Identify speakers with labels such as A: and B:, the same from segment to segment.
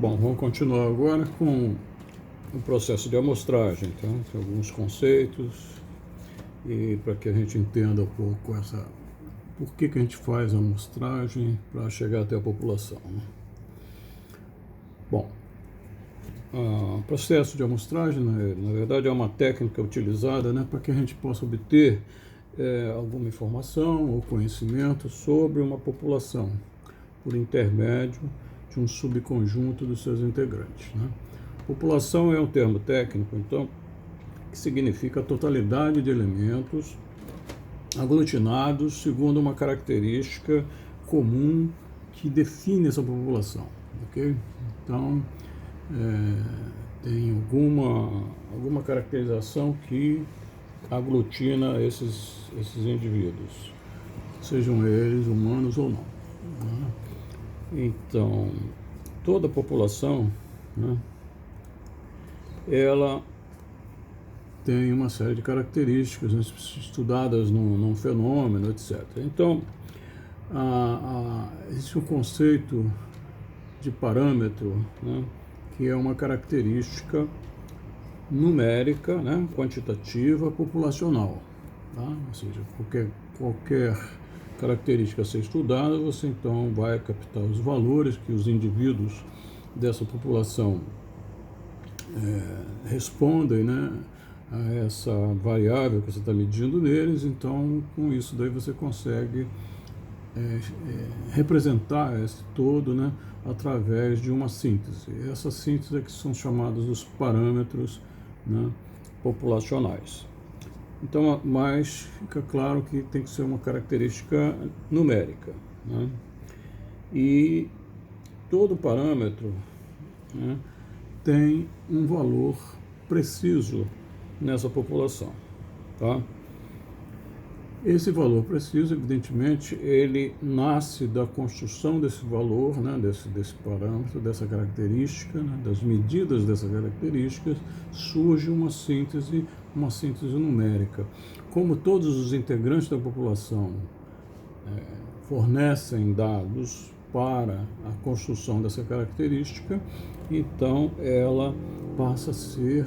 A: Bom, vamos continuar agora com o processo de amostragem, tá? Tem alguns conceitos e para que a gente entenda um pouco por que a gente faz a amostragem para chegar até a população, né? Bom, o processo de amostragem, na verdade, é uma técnica utilizada, né, para que a gente possa obter alguma informação ou conhecimento sobre uma população por intermédio de um subconjunto dos seus integrantes, né? População é um termo técnico, então, que significa a totalidade de elementos aglutinados segundo uma característica comum que define essa população, ok? Então, tem alguma caracterização que aglutina esses indivíduos, sejam eles humanos ou não, né? Então, toda a população, né, ela tem uma série de características, né, estudadas num fenômeno, etc. Então, existe um conceito de parâmetro, né, que é uma característica numérica, né, quantitativa, populacional, tá? Ou seja, qualquer característica a ser estudada, você então vai captar os valores que os indivíduos dessa população respondem, né, a essa variável que você está medindo neles. Então, com isso daí você consegue representar esse todo, né, através de uma síntese. Essas sínteses é que são chamadas os parâmetros, né, populacionais. Então, mas fica claro que tem que ser uma característica numérica, né? E todo parâmetro, né, tem um valor preciso nessa população, tá? Esse valor preciso, evidentemente, ele nasce da construção desse valor, né, desse parâmetro, dessa característica, né, das medidas dessas características, surge uma síntese numérica. Como todos os integrantes da população fornecem dados para a construção dessa característica, então ela passa a ser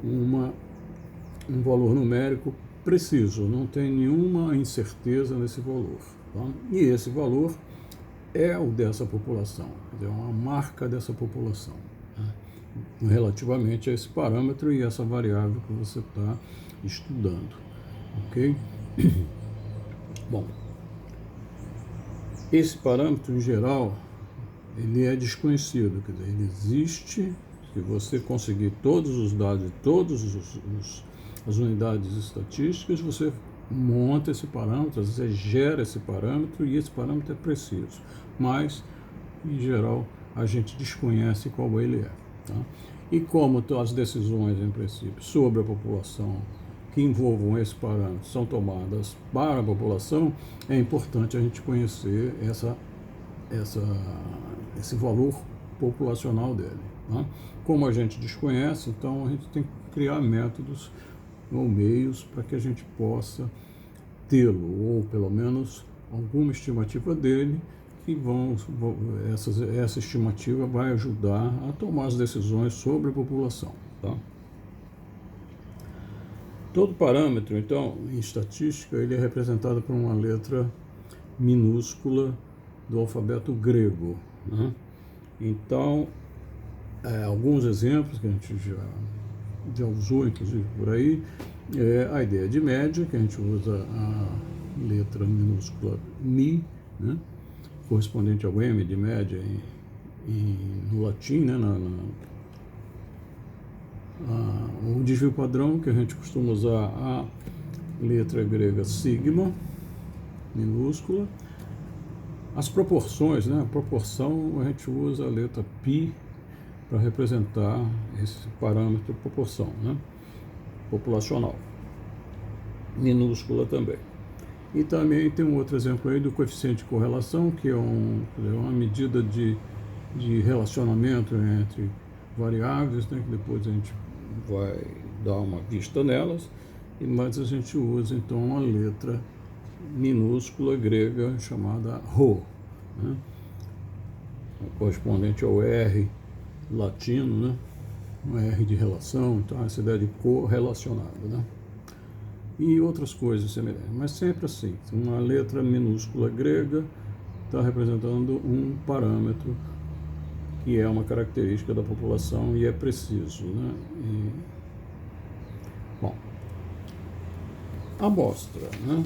A: um valor numérico preciso, não tem nenhuma incerteza nesse valor, tá? E esse valor é o dessa população, é uma marca dessa população, né, relativamente a esse parâmetro e essa variável que você está estudando, ok? Bom, esse parâmetro, em geral, ele é desconhecido, quer dizer, ele existe. Se você conseguir todos os dados, todas as unidades estatísticas, você monta esse parâmetro, você gera esse parâmetro e esse parâmetro é preciso. Mas, em geral, a gente desconhece qual ele é, tá? E como as decisões, em princípio, sobre a população que envolvam esse parâmetro são tomadas para a população, é importante a gente conhecer esse valor populacional dele, tá? Como a gente desconhece, então a gente tem que criar métodos ou meios para que a gente possa tê-lo, ou pelo menos alguma estimativa dele, que essa estimativa vai ajudar a tomar as decisões sobre a população, tá? Todo parâmetro, então, em estatística, ele é representado por uma letra minúscula do alfabeto grego, né? Então, alguns exemplos que a gente já usou, inclusive, por aí, é a ideia de média, que a gente usa a letra minúscula Mi, né, correspondente ao M de média no latim, né, o desvio padrão, que a gente costuma usar a letra grega sigma, minúscula. As proporções, né, a proporção, a gente usa a letra π para representar esse parâmetro proporção, né, populacional, minúscula também. E também tem um outro exemplo aí do coeficiente de correlação, que é uma medida de relacionamento entre variáveis, né, que depois a gente vai dar uma vista nelas, mas a gente usa então a letra minúscula grega chamada ρ, né, correspondente ao R latino, né? Um R de relação, então essa ideia de correlacionado, né? E outras coisas semelhantes, mas sempre assim, uma letra minúscula grega está representando um parâmetro que é uma característica da população e é preciso, né? Bom, amostra, né?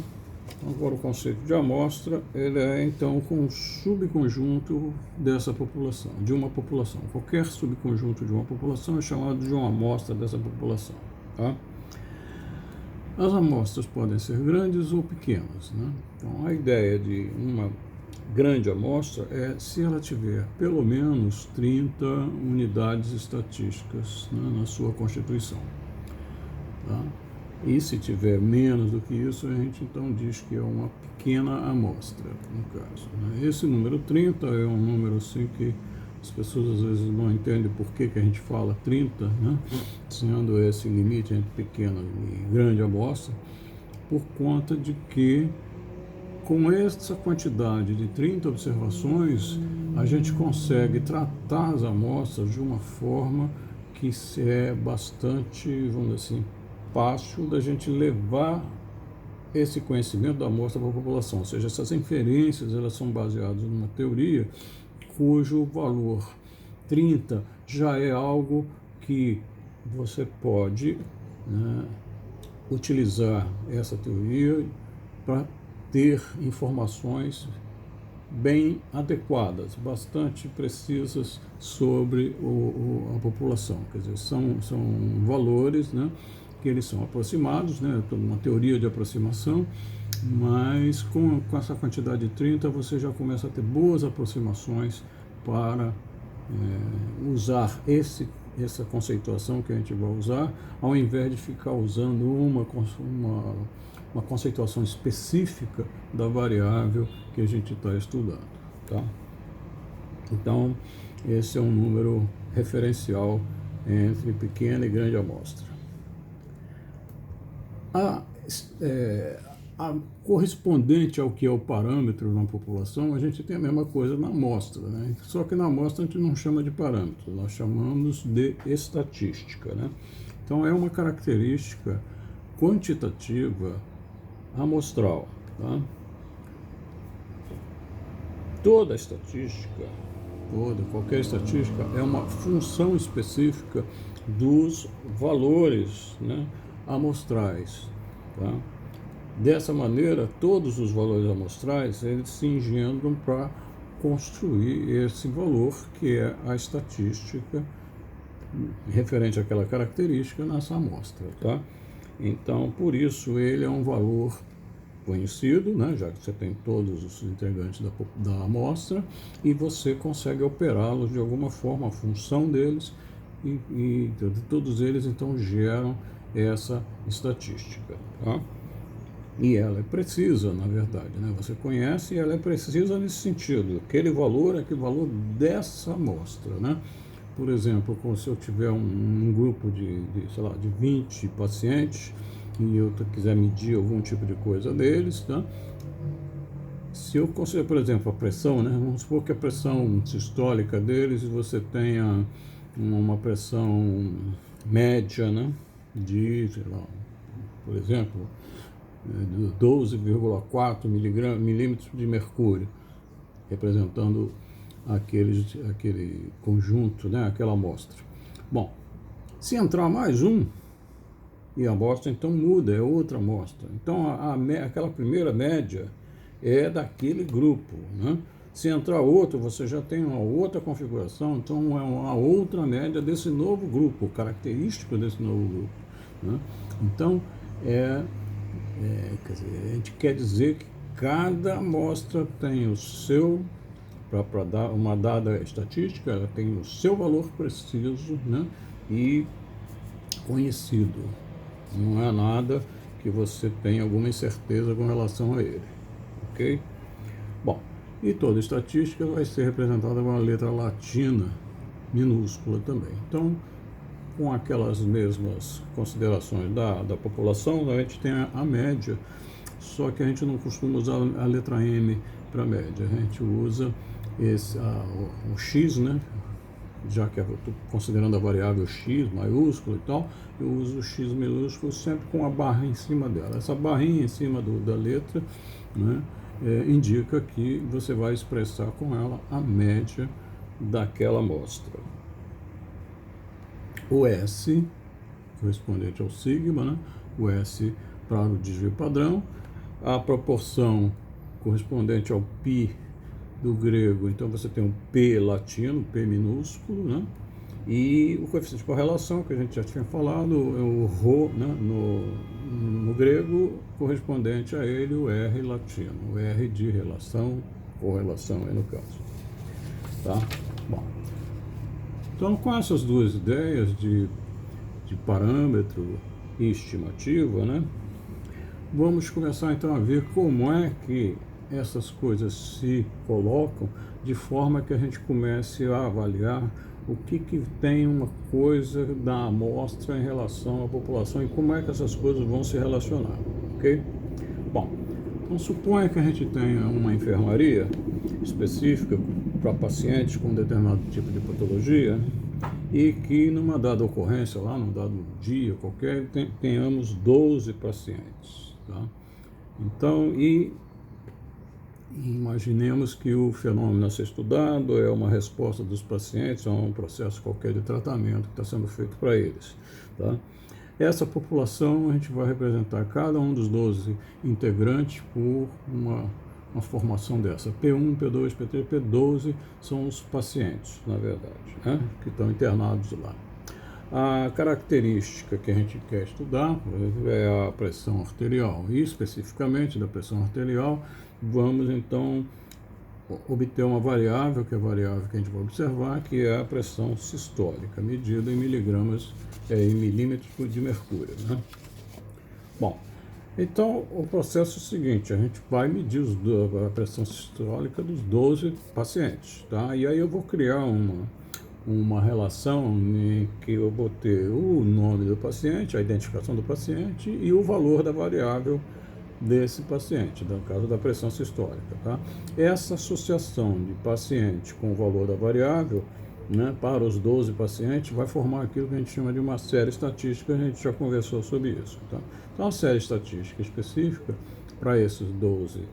A: Agora o conceito de amostra, ele é então com um subconjunto dessa população, de uma população. Qualquer subconjunto de uma população é chamado de uma amostra dessa população, tá? As amostras podem ser grandes ou pequenas, né? Então a ideia de uma grande amostra é se ela tiver pelo menos 30 unidades estatísticas, né, na sua constituição, tá? E se tiver menos do que isso, a gente então diz que é uma pequena amostra, no caso, né? Esse número 30 é um número assim que as pessoas às vezes não entendem por que a gente fala 30, né? Sendo esse limite entre pequena e grande amostra, por conta de que com essa quantidade de 30 observações, a gente consegue tratar as amostras de uma forma que é bastante, vamos dizer assim, fácil da gente levar esse conhecimento da amostra para a população. Ou seja, essas inferências elas são baseadas numa teoria cujo valor 30 já é algo que você pode, né, utilizar essa teoria para ter informações bem adequadas, bastante precisas sobre a população. Quer dizer, são valores, né, que eles são aproximados, né, uma teoria de aproximação, mas com essa quantidade de 30 você já começa a ter boas aproximações para usar essa conceituação que a gente vai usar, ao invés de ficar usando uma conceituação específica da variável que a gente está estudando, tá? Então, esse é um número referencial entre pequena e grande amostra. A correspondente ao que é o parâmetro na população, a gente tem a mesma coisa na amostra, né? Só que na amostra a gente não chama de parâmetro, nós chamamos de estatística, né? Então é uma característica quantitativa amostral, tá? Toda estatística, qualquer estatística é uma função específica dos valores, né, amostrais, tá? Dessa maneira, todos os valores amostrais eles se engendram para construir esse valor que é a estatística referente àquela característica nessa amostra, tá? Então, por isso ele é um valor conhecido, né, já que você tem todos os integrantes da amostra e você consegue operá-los de alguma forma, a função deles, e todos eles então geram essa estatística, tá? E ela é precisa, na verdade, né? Você conhece e ela é precisa nesse sentido. Aquele valor é aquele valor dessa amostra, né? Por exemplo, se eu tiver um grupo sei lá, de 20 pacientes e eu quiser medir algum tipo de coisa deles, tá? Se eu considerar, por exemplo, a pressão, né? Vamos supor que a pressão sistólica deles, você tenha uma pressão média, né? De, sei lá, por exemplo, 12,4 milímetros de mercúrio, representando aquele conjunto, né, aquela amostra. Bom, se entrar mais um, e a amostra então muda, é outra amostra. Então aquela primeira média é daquele grupo, né? Se entrar outro, você já tem uma outra configuração, então é uma outra média desse novo grupo, característico desse novo grupo, né? Então, quer dizer, a gente quer dizer que cada amostra tem o seu, para dar uma dada estatística, ela tem o seu valor preciso, né, e conhecido. Não é nada que você tenha alguma incerteza com relação a ele, ok? Bom, e toda estatística vai ser representada com uma letra latina minúscula também. Então, com aquelas mesmas considerações da população, a gente tem a média, só que a gente não costuma usar a letra M para média, a gente usa o X, né, já que eu estou considerando a variável x maiúsculo e tal, eu uso o x minúsculo sempre com a barra em cima dela. Essa barrinha em cima da letra, né, indica que você vai expressar com ela a média daquela amostra. O S, correspondente ao sigma, né, o S para o desvio padrão, a proporção correspondente ao π do grego, então você tem um P latino, P minúsculo, né? E o coeficiente de correlação, que a gente já tinha falado, é o ρ, né? no grego, correspondente a ele o R latino, o R de relação, correlação aí no caso. Tá? Bom, então com essas duas ideias de parâmetro e estimativa, né? Vamos começar então a ver como é que essas coisas se colocam de forma que a gente comece a avaliar o que tem uma coisa da amostra em relação à população e como é que essas coisas vão se relacionar, ok? Bom, então suponha que a gente tenha uma enfermaria específica para pacientes com determinado tipo de patologia e que numa dada ocorrência, lá num dado dia qualquer, tenhamos 12 pacientes, tá? Então, imaginemos que o fenômeno a ser estudado é uma resposta dos pacientes a um processo qualquer de tratamento que está sendo feito para eles, tá? Essa população a gente vai representar cada um dos 12 integrantes por uma formação dessa. P1, P2, P3, P12 são os pacientes, na verdade, né, que estão internados lá. A característica que a gente quer estudar é a pressão arterial, e especificamente da pressão arterial vamos então obter uma variável, que é a variável que a gente vai observar, que é a pressão sistólica, medida em miligramas, em milímetros de mercúrio, né? Bom, então o processo é o seguinte: a gente vai medir a pressão sistólica dos 12 pacientes, tá? E aí eu vou criar uma relação em que eu vou ter o nome do paciente, a identificação do paciente e o valor da variável desse paciente, no caso da pressão sistólica, tá? Essa associação de paciente com o valor da variável, né, para os 12 pacientes, vai formar aquilo que a gente chama de uma série estatística, a gente já conversou sobre isso, tá? Então, a série estatística específica para esses 12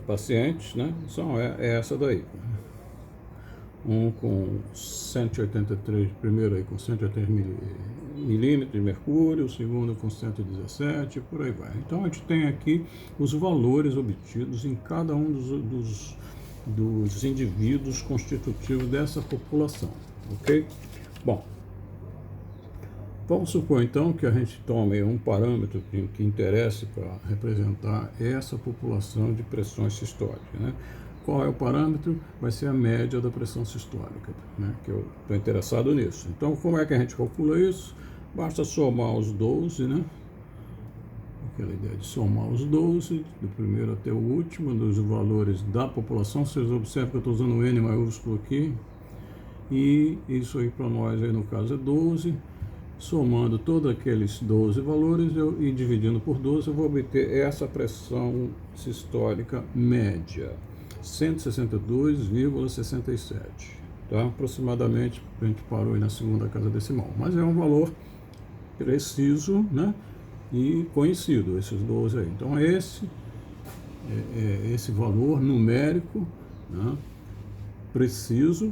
A: pacientes, né, é essa daí. Um com 183, primeiro aí com 183 milímetros de mercúrio, o segundo com 117, por aí vai. Então a gente tem aqui os valores obtidos em cada um dos indivíduos constitutivos dessa população, ok? Bom, vamos supor então que a gente tome um parâmetro que interesse para representar essa população de pressões sistólicas, né? Qual é o parâmetro? Vai ser a média da pressão sistólica, né? Que eu estou interessado nisso. Então, como é que a gente calcula isso? Basta somar os 12, né? Aquela ideia de somar os 12, do primeiro até o último, dos valores da população. Vocês observam que eu estou usando o N maiúsculo aqui. E isso aí para nós, aí no caso, é 12. Somando todos aqueles 12 valores e dividindo por 12, eu vou obter essa pressão sistólica média. 162,67, tá? Aproximadamente, a gente parou aí na segunda casa decimal, mas é um valor preciso, né? E conhecido, esses 12 aí. Então esse valor numérico, né, preciso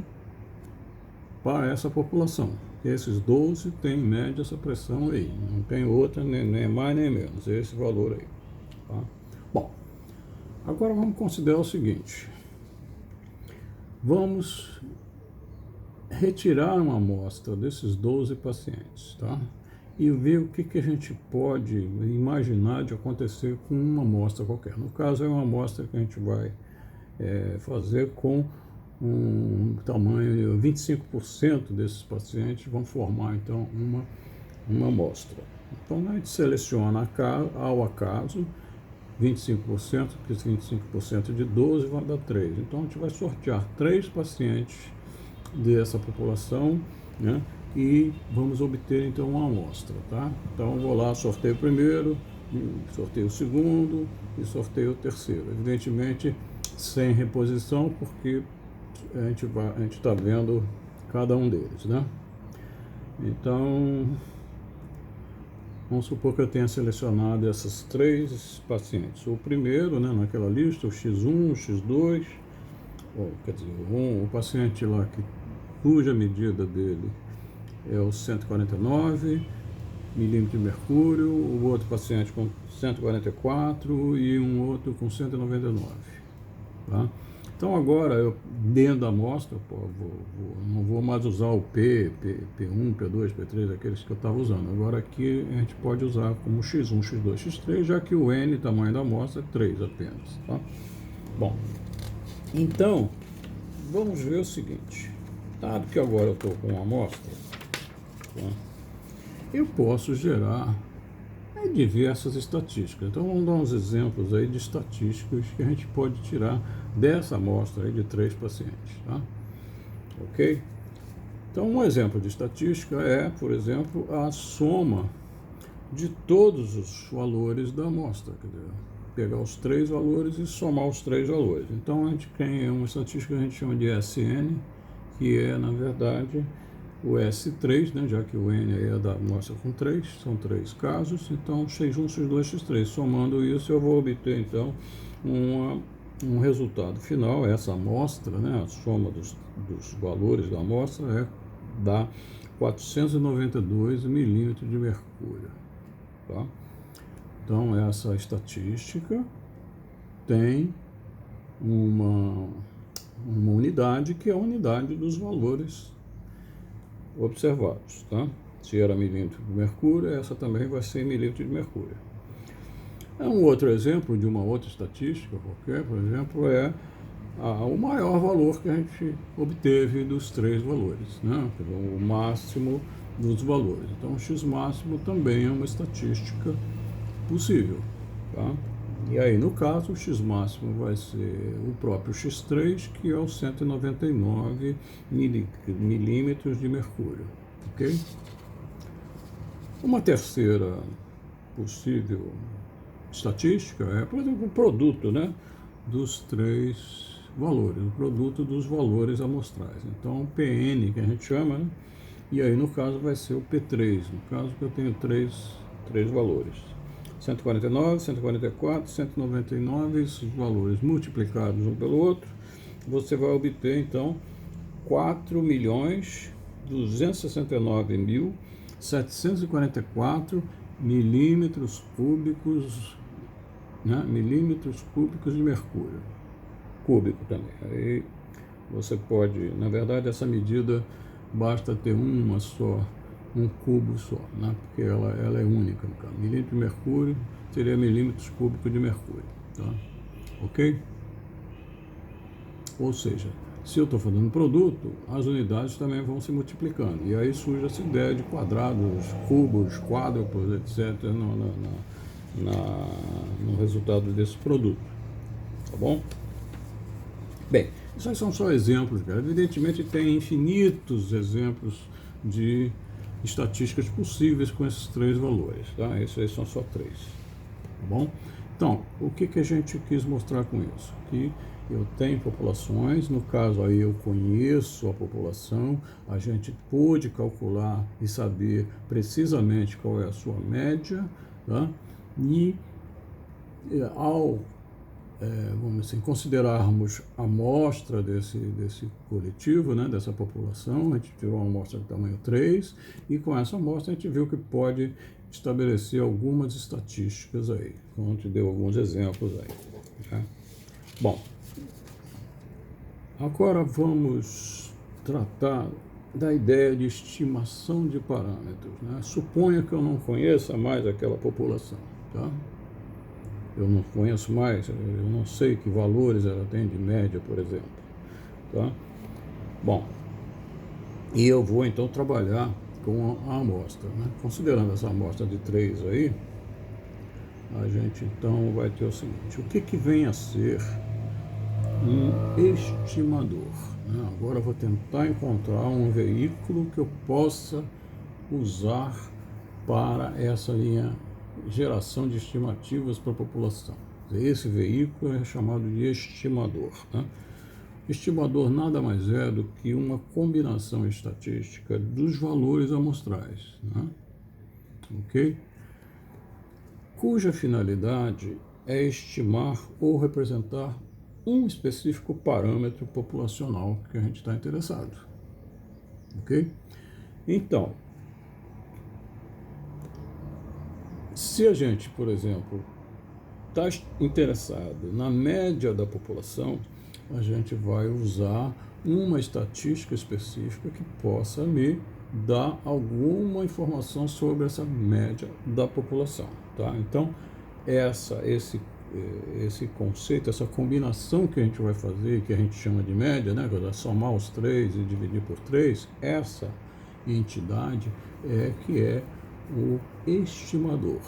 A: para essa população. Esses 12 tem em média essa pressão aí, não tem outra, nem mais nem menos, esse valor aí, tá? Bom, agora vamos considerar o seguinte: vamos retirar uma amostra desses 12 pacientes, tá? E ver o que a gente pode imaginar de acontecer com uma amostra qualquer. No caso, é uma amostra que a gente vai fazer com um tamanho, 25% desses pacientes vão formar então uma amostra. Então a gente seleciona ao acaso 25%, porque 25% de 12 vai dar 3. Então a gente vai sortear 3 pacientes dessa população, né? E vamos obter então uma amostra, tá? Então vou lá, sorteio o primeiro, sorteio o segundo e sorteio o terceiro. Evidentemente sem reposição, porque a gente está vendo cada um deles, né? Então, vamos supor que eu tenha selecionado essas 3 pacientes. O primeiro, né, naquela lista, o X1, o X2, quer dizer, o paciente lá cuja medida dele é o 149 milímetros de mercúrio, o outro paciente com 144 e um outro com 199. Tá? Então agora, dentro da amostra, não vou mais usar o P1, P2, P3, aqueles que eu estava usando. Agora aqui a gente pode usar como X1, X2, X3, já que o N, tamanho da amostra, é 3 apenas. Tá? Bom, então, vamos ver o seguinte. Dado que agora eu estou com uma amostra, tá? Eu posso gerar diversas estatísticas. Então vamos dar uns exemplos aí de estatísticas que a gente pode tirar dessa amostra aí de 3 pacientes, tá? Ok? Então um exemplo de estatística é, por exemplo, a soma de todos os valores da amostra, quer dizer, pegar os 3 valores e somar os 3 valores. Então a gente tem uma estatística que a gente chama de SN, que é, na verdade, o S3, né, já que o N aí é da amostra com 3, são 3 casos, então X1, X2, X3. Somando isso, eu vou obter, então, um resultado final. Essa amostra, né, a soma dos valores da amostra dá 492 milímetros de mercúrio. Tá? Então, essa estatística tem uma unidade que é a unidade dos valores observados, tá? Se era milímetro de mercúrio, essa também vai ser milímetro de mercúrio. Um outro exemplo de uma outra estatística qualquer, por exemplo, é o maior valor que a gente obteve dos 3 valores, né? O máximo dos valores. Então, o X máximo também é uma estatística possível, tá? E aí, no caso, o X máximo vai ser o próprio X3, que é o 199 milímetros de mercúrio, ok? Uma terceira possível estatística é, por exemplo, o produto, né, dos 3 valores, o produto dos valores amostrais. Então, o PN, que a gente chama, né? E aí, no caso, vai ser o P3, no caso que eu tenho 3 valores. 149, 144, 199, esses valores multiplicados um pelo outro, você vai obter, então, 4.269.744 milímetros cúbicos, né, milímetros cúbicos de mercúrio. Cúbico também. Aí você pode, na verdade, essa medida basta ter uma só, um cubo só, né? Porque ela é única no caso. Milímetro de mercúrio seria milímetros cúbicos de mercúrio, tá? Ok? Ou seja, se eu estou fazendo produto, as unidades também vão se multiplicando. E aí surge essa ideia de quadrados, cubos, quádruplos, etc. no resultado desse produto. Tá bom? Bem, isso aí são só exemplos, cara. Evidentemente tem infinitos exemplos de estatísticas possíveis com esses 3 valores, tá? Esses aí são só 3, tá bom? Então, o que a gente quis mostrar com isso? Que eu tenho populações, no caso aí eu conheço a população, a gente pôde calcular e saber precisamente qual é a sua média, tá? E ao vamos assim, considerarmos a amostra desse coletivo, né, dessa população, a gente tirou uma amostra de tamanho 3, e com essa amostra a gente viu que pode estabelecer algumas estatísticas aí, como a gente deu alguns exemplos aí. Né? Bom, agora vamos tratar da ideia de estimação de parâmetros. Né? Suponha que eu não conheça mais aquela população, tá? Eu não conheço mais, eu não sei que valores ela tem de média, por exemplo. Tá? Bom, e eu vou então trabalhar com a amostra. Né? Considerando essa amostra de 3 aí, a gente então vai ter o seguinte: o que vem a ser um estimador? Né? Agora eu vou tentar encontrar um veículo que eu possa usar para essa linha geração de estimativas para a população. Esse veículo é chamado de estimador. Né? Estimador nada mais é do que uma combinação estatística dos valores amostrais, né? Ok? Cuja finalidade é estimar ou representar um específico parâmetro populacional que a gente está interessado. Ok? Então, se a gente, por exemplo, está interessado na média da população, a gente vai usar uma estatística específica que possa me dar alguma informação sobre essa média da população, tá? Então, esse conceito, essa combinação que a gente vai fazer, que a gente chama de média, né? Somar os três e dividir por 3, essa entidade que é o estimador,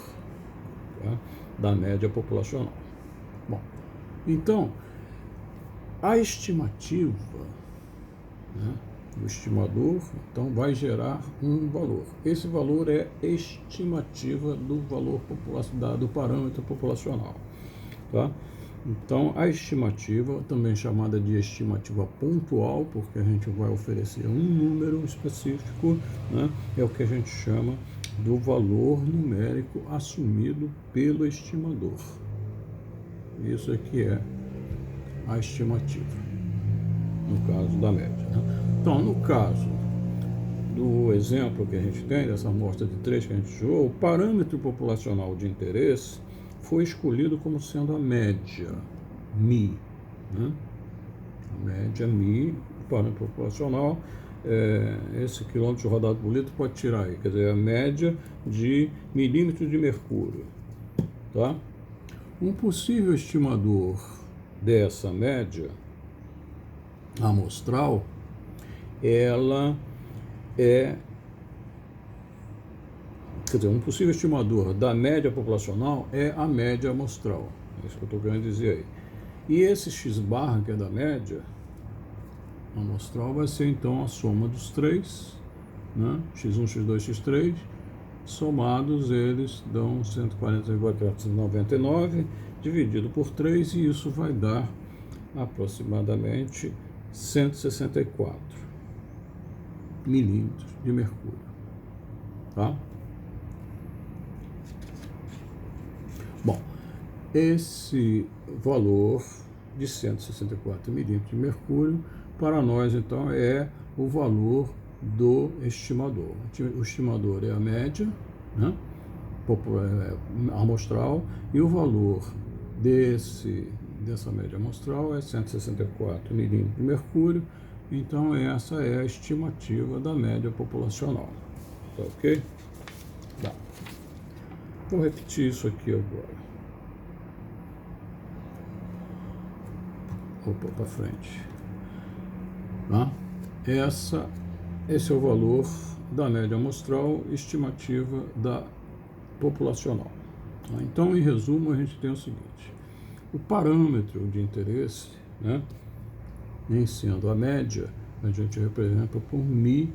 A: tá? Da média populacional. Bom, então, a estimativa, né, do estimador, então, vai gerar um valor. Esse valor é estimativa do valor do parâmetro populacional, tá? Então, a estimativa, também chamada de estimativa pontual, porque a gente vai oferecer um número específico, né, é o que a gente chama do valor numérico assumido pelo estimador. Isso aqui é a estimativa, no caso da média, né? Então, no caso do exemplo que a gente tem, dessa amostra de 3 que a gente usou, o parâmetro populacional de interesse foi escolhido como sendo a média, μ, né? A média μ, o parâmetro populacional, esse quilômetro rodado por litro pode tirar aí, quer dizer, a média de milímetros de mercúrio, tá? Um possível estimador dessa média amostral, ela quer dizer, um possível estimador da média populacional é a média amostral. É isso que eu estou querendo dizer aí. E esse x barra, que é da média amostral, vai ser então a soma dos 3, né? x1, x2, x3, somados eles dão 140,499 dividido por 3, e isso vai dar aproximadamente 164 milímetros de mercúrio, tá? Bom, esse valor de 164 milímetros de mercúrio, para nós, então, é o valor do estimador. O estimador é a média, né, amostral, e o valor dessa média amostral é 164 milímetros de mercúrio. Então, essa é a estimativa da média populacional. Tá ok? Tá. Vou repetir isso aqui agora. Opa, para frente. Tá? Esse é o valor da média amostral, estimativa da populacional. Tá? Então, em resumo, a gente tem o seguinte: o parâmetro de interesse, né, em sendo a média, a gente representa por μ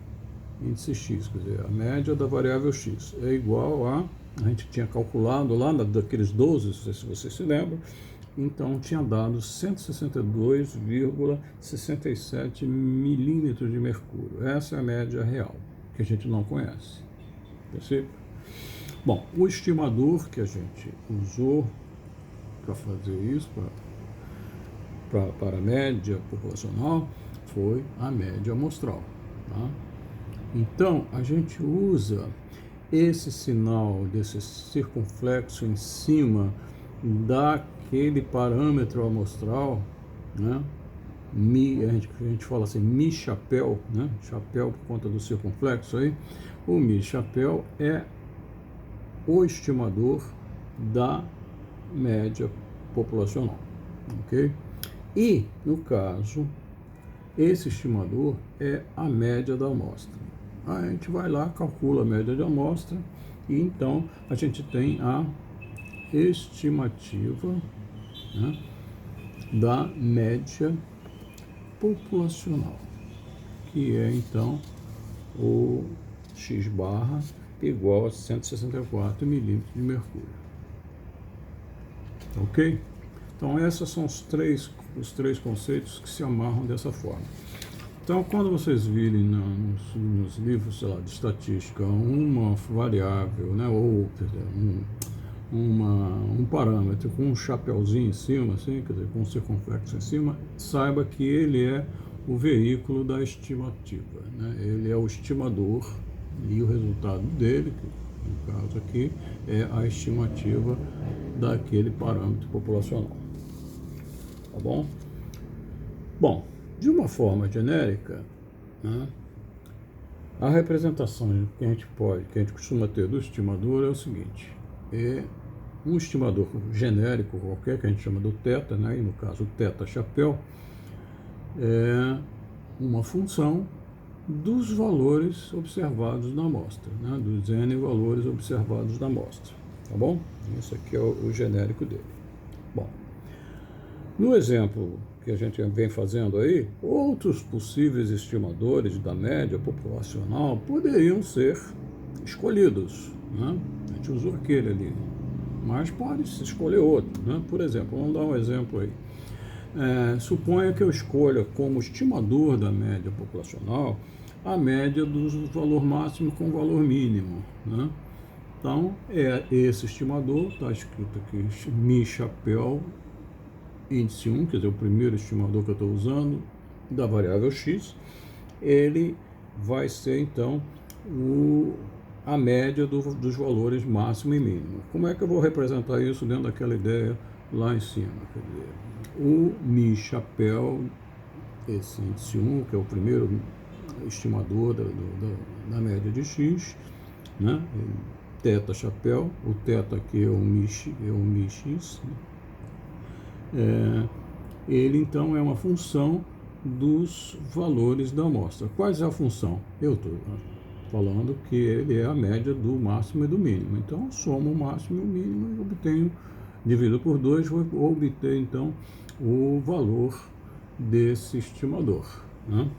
A: índice x, quer dizer, a média da variável x é igual a gente tinha calculado lá daqueles 12, se você se lembra, então tinha dado 162,67 milímetros de mercúrio. Essa é a média real, que a gente não conhece. Percebe? Bom, o estimador que a gente usou para fazer isso, para a média populacional, foi a média amostral, tá? Então, a gente usa esse sinal desse circunflexo em cima daquele parâmetro amostral, né? A gente fala assim, mi chapéu, né? Chapéu por conta do circunflexo aí. O mi chapéu é o estimador da média populacional, ok? E, no caso, esse estimador é a média da amostra. A gente vai lá, calcula a média da amostra, e então a gente tem a estimativa, né, da média populacional, que é então o x barra igual a 164 milímetros de mercúrio. Ok? Então, essas são as 3 os três conceitos que se amarram dessa forma. Então, quando vocês virem nos livros, sei lá, de estatística, uma variável, né, ou um parâmetro com um chapeuzinho em cima, assim, quer dizer, com um circunflexo em cima, saiba que ele é o veículo da estimativa, né? Ele é o estimador e o resultado dele, que no caso aqui, é a estimativa daquele parâmetro populacional. Tá bom? Bom, de uma forma genérica, né, a representação que a gente costuma ter do estimador é o seguinte: é um estimador genérico qualquer, que a gente chama do θ, né, e no caso o θ chapéu, é uma função dos valores observados na amostra, né, dos N valores observados na amostra, tá bom? Esse aqui é o genérico dele. Bom, no exemplo que a gente vem fazendo aí, outros possíveis estimadores da média populacional poderiam ser escolhidos, né? A gente usou aquele ali, mas pode-se escolher outro, né? Por exemplo, vamos dar um exemplo aí. Suponha que eu escolha como estimador da média populacional a média do valor máximo com o valor mínimo, né? Então, esse estimador, está escrito aqui, Mi chapéu índice 1, quer dizer, o primeiro estimador que eu estou usando, da variável x, ele vai ser, então, a média dos valores máximo e mínimo. Como é que eu vou representar isso dentro daquela ideia lá em cima? Quer dizer, o Mi chapéu, esse índice 1, que é o primeiro estimador da média de x, né? Θ chapéu, o θ aqui é o Mi x, né? Ele então é uma função dos valores da amostra. Quais é a função? Eu estou falando que ele é a média do máximo e do mínimo. Então, eu somo o máximo e o mínimo e obtenho, dividido por 2, vou obter então o valor desse estimador, né?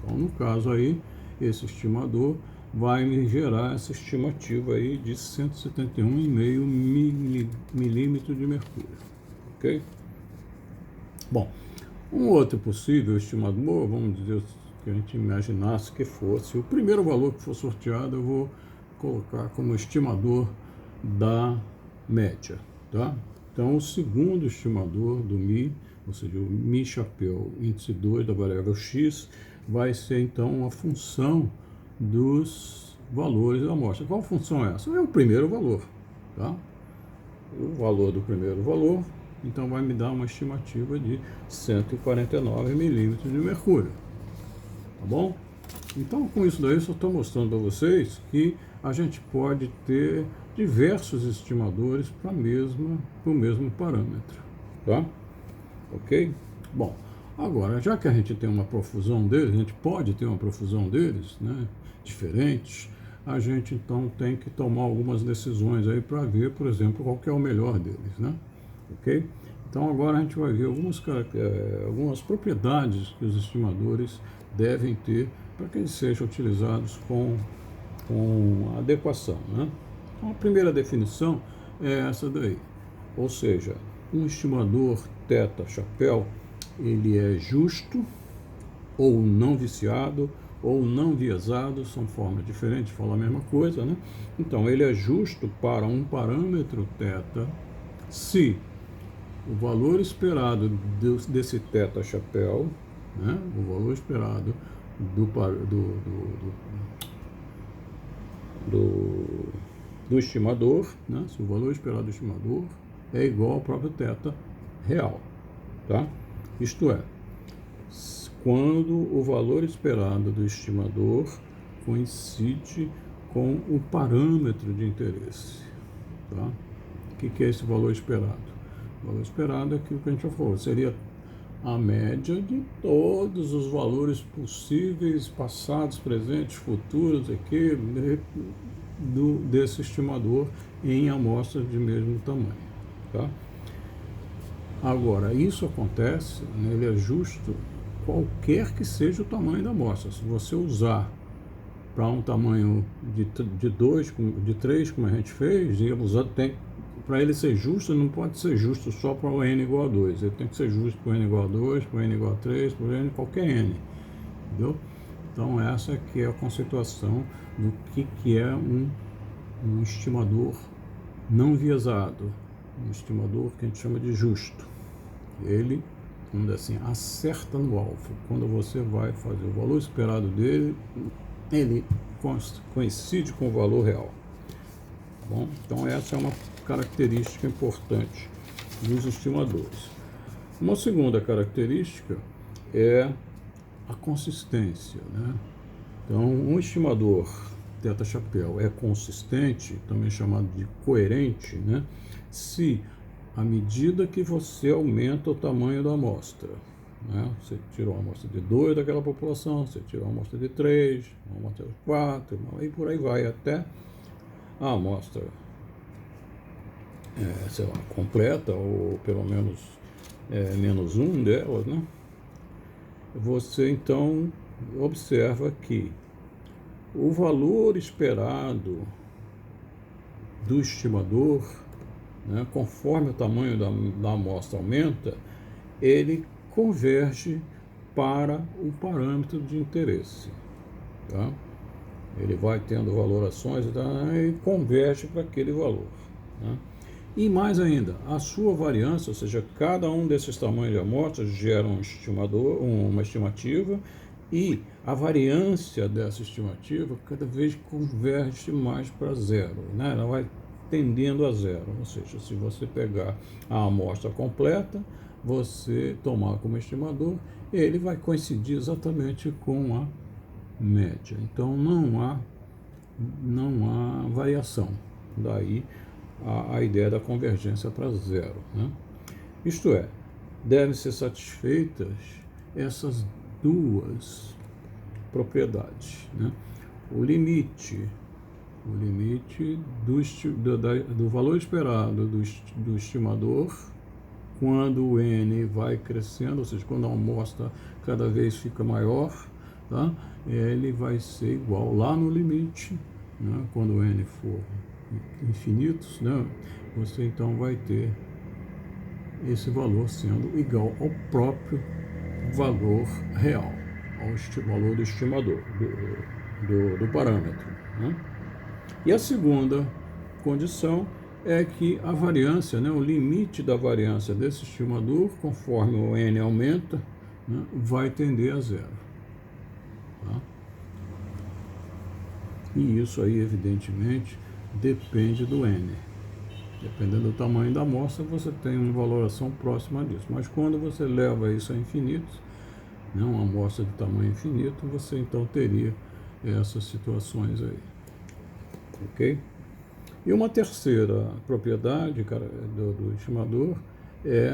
A: Então, no caso aí, esse estimador vai me gerar essa estimativa aí de 171,5 milímetros de mercúrio, ok? Bom, um outro possível estimador, vamos dizer que a gente imaginasse que fosse o primeiro valor que for sorteado, eu vou colocar como estimador da média, tá? Então, o segundo estimador do Mi, ou seja, o Mi chapéu índice 2 da variável x, vai ser então uma função dos valores da amostra. Qual função é essa? É o primeiro valor, tá? O valor do primeiro valor, então vai me dar uma estimativa de 149 milímetros de mercúrio, tá bom? Então, com isso daí, eu só estou mostrando para vocês que a gente pode ter diversos estimadores para o mesmo parâmetro, tá? Ok? Bom, agora, já que a gente tem uma profusão deles, a gente pode ter uma profusão deles, né, diferentes, a gente então tem que tomar algumas decisões aí para ver, por exemplo, qual que é o melhor deles, né? Ok? Então agora a gente vai ver algumas propriedades que os estimadores devem ter para que eles sejam utilizados com adequação, né? Então a primeira definição é essa daí, ou seja, um estimador θ chapéu, ele é justo ou não viciado ou não viesado, são formas diferentes de falar a mesma coisa, né? Então ele é justo para um parâmetro θ se o valor esperado desse θ chapéu, né, o valor esperado do estimador, né, se o valor esperado do estimador é igual ao próprio θ real, tá? Isto é, quando o valor esperado do estimador coincide com o parâmetro de interesse, tá? O que é esse valor esperado? O valor esperado é aquilo que a gente já falou, seria a média de todos os valores possíveis, passados, presentes, futuros, aqui, desse estimador em amostras de mesmo tamanho, tá? Agora, isso acontece, né, ele é justo qualquer que seja o tamanho da amostra. Se você usar para um tamanho de 2, de 3, como a gente fez, para ele ser justo, não pode ser justo só para o n igual a 2. Ele tem que ser justo para o n igual a 2, para o n igual a 3, para o n qualquer n. Entendeu? Então essa aqui é a conceituação do que é um estimador não viesado, um estimador que a gente chama de justo. Ele, vamos dizer assim, acerta no alvo. Quando você vai fazer o valor esperado dele, ele coincide com o valor real. Bom, então essa é uma característica importante dos estimadores. Uma segunda característica é a consistência, né? Então, um estimador teta-chapéu é consistente, também chamado de coerente, né? Se à medida que você aumenta o tamanho da amostra, né? Você tirou uma amostra de 2 daquela população, você tirou uma amostra de 3, uma amostra de 4, e por aí vai até a amostra, sei lá, completa, ou pelo menos menos um delas, né? Você então observa que o valor esperado do estimador, né, conforme o tamanho da amostra aumenta, ele converge para o parâmetro de interesse. Tá? Ele vai tendo valorações e converge para aquele valor. Né? E mais ainda, a sua variância, ou seja, cada um desses tamanhos de amostras gera um estimador, uma estimativa, e a variância dessa estimativa cada vez converge mais para zero, né? Ela vai tendendo a zero, ou seja, se você pegar a amostra completa, você tomar como estimador, ele vai coincidir exatamente com a média. Então não há variação. Daí a ideia da convergência para zero, né? Isto é, devem ser satisfeitas essas duas propriedades, né? O limite do valor esperado do estimador, quando o n vai crescendo, ou seja, quando a amostra cada vez fica maior, tá? Ele vai ser igual lá no limite, né? Quando o n for infinitos, né? Você então vai ter esse valor sendo igual ao próprio valor real, ao valor do estimador, do parâmetro, né? E a segunda condição é que a variância, né, o limite da variância desse estimador, conforme o n aumenta, né, vai tender a zero. Tá? E isso aí, evidentemente, depende do n. Dependendo do tamanho da amostra, você tem uma valoração próxima disso. Mas quando você leva isso a infinitos, né, uma amostra de tamanho infinito, você então teria essas situações aí. Ok? E uma terceira propriedade, do estimador é